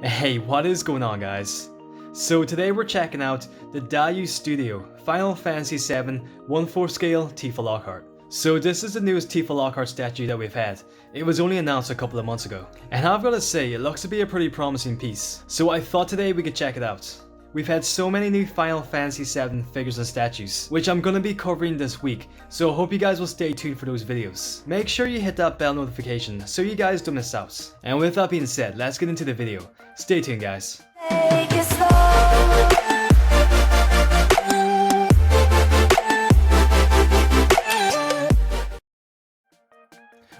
Hey, what is going on, guys? So today we're checking out the DAYU Studio Final Fantasy VII 1/4 scale Tifa Lockhart. So this is the newest Tifa Lockhart statue that we've had. It was only announced a couple of months ago. And I've gotta say, it looks to be a pretty promising piece. So I thought today we could check it out. We've had so many new Final Fantasy VII figures and statues, which I'm gonna be covering this week, so I hope you guys will stay tuned for those videos. Make sure you hit that bell notification so you guys don't miss out. And with that being said, let's get into the video. Stay tuned, guys. Take it slow.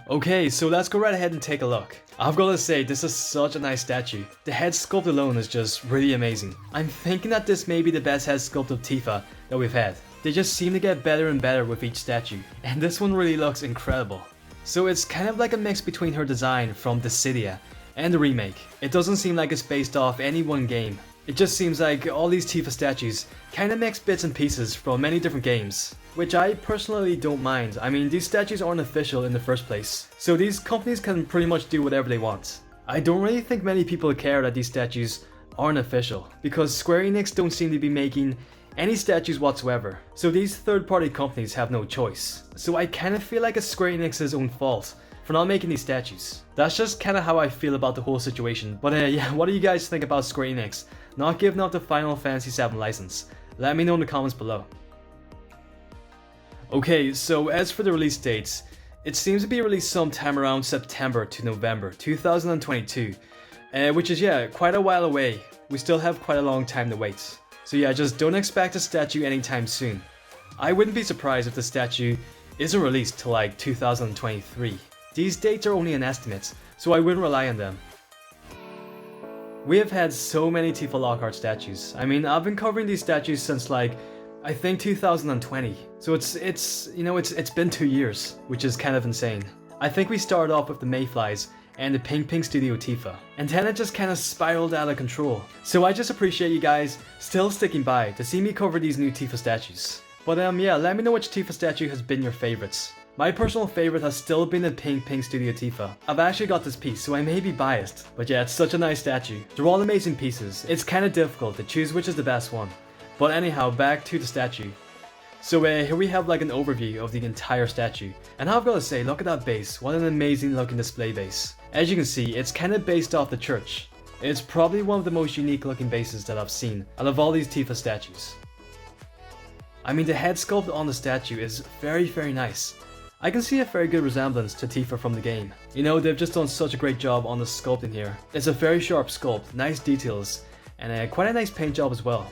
Okay, so let's go right ahead and take a look. I've gotta say, this is such a nice statue. The head sculpt alone is just really amazing. I'm thinking that this may be the best head sculpt of Tifa that we've had. They just seem to get better and better with each statue, and this one really looks incredible. So it's kind of like a mix between her design from Dissidia and the remake. It doesn't seem like it's based off any one game. It just seems like all these Tifa statues kinda mix bits and pieces from many different games, which I personally don't mind. I mean, these statues aren't official in the first place, so these companies can pretty much do whatever they want. I don't really think many people care that these statues aren't official, because Square Enix don't seem to be making any statues whatsoever, so these third-party companies have no choice. So I kinda feel like it's Square Enix's own fault for not making these statues. That's just kinda how I feel about the whole situation, but yeah, what do you guys think about Square Enix not giving out the Final Fantasy VII license? Let me know in the comments below. Okay, so as for the release dates, it seems to be released sometime around September to November 2022, which is quite a while away. We still have quite a long time to wait. So yeah, just don't expect a statue anytime soon. I wouldn't be surprised if the statue isn't released till like 2023. These dates are only an estimate, so I wouldn't rely on them. We have had so many Tifa Lockhart statues. I mean, I've been covering these statues since like, I think 2020. So it's been 2 years, which is kind of insane. I think we started off with the Mayflies and the Pink Studio Tifa, and then it just kind of spiraled out of control. So I just appreciate you guys still sticking by to see me cover these new Tifa statues. But yeah, let me know which Tifa statue has been your favorites. My personal favorite has still been the Pink Studio Tifa. I've actually got this piece, so I may be biased, but yeah, it's such a nice statue. They're all amazing pieces. It's kind of difficult to choose which is the best one. But anyhow, back to the statue. So here we have like an overview of the entire statue. And I've got to say, look at that base. What an amazing looking display base. As you can see, it's kind of based off the church. It's probably one of the most unique looking bases that I've seen out of all these Tifa statues. I mean, the head sculpt on the statue is very, very nice. I can see a very good resemblance to Tifa from the game. You know, they've just done such a great job on the sculpting here. It's a very sharp sculpt, nice details, and quite a nice paint job as well.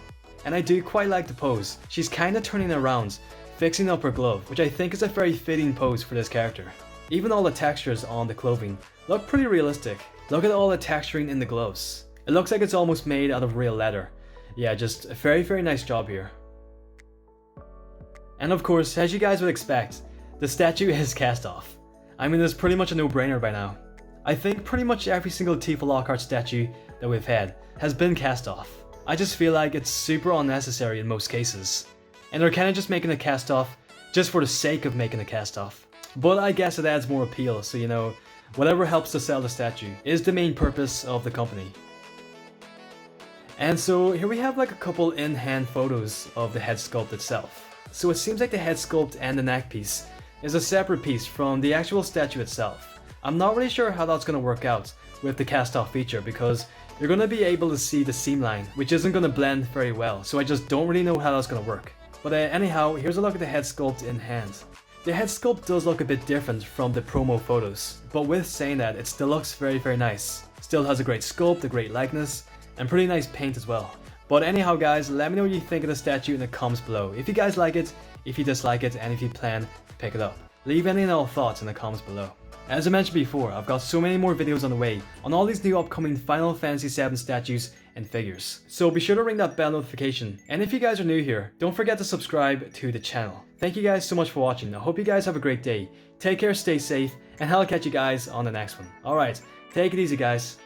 And I do quite like the pose. She's kinda turning around, fixing up her glove, which I think is a very fitting pose for this character. Even all the textures on the clothing look pretty realistic. Look at all the texturing in the gloves. It looks like it's almost made out of real leather. Yeah, just a very, very nice job here. And of course, as you guys would expect, the statue is cast off. I mean, it's pretty much a no-brainer by now. I think pretty much every single Tifa Lockhart statue that we've had has been cast off. I just feel like it's super unnecessary in most cases. And they're kinda just making a cast off just for the sake of making a cast off. But I guess it adds more appeal, so you know, whatever helps to sell the statue is the main purpose of the company. And so here we have like a couple in-hand photos of the head sculpt itself. So it seems like the head sculpt and the neck piece is a separate piece from the actual statue itself. I'm not really sure how that's gonna work out with the cast off feature, because you're gonna be able to see the seam line, which isn't gonna blend very well, so I just don't really know how that's gonna work. But anyhow, here's a look at the head sculpt in hand. The head sculpt does look a bit different from the promo photos, but with saying that, it still looks very, very nice. Still has a great sculpt, a great likeness, and pretty nice paint as well. But anyhow guys, let me know what you think of the statue in the comments below. If you guys like it, if you dislike it, and if you plan to pick it up. Leave any and all thoughts in the comments below. As I mentioned before, I've got so many more videos on the way on all these new upcoming Final Fantasy VII statues and figures. So be sure to ring that bell notification. And if you guys are new here, don't forget to subscribe to the channel. Thank you guys so much for watching. I hope you guys have a great day. Take care, stay safe, and I'll catch you guys on the next one. Alright, take it easy guys.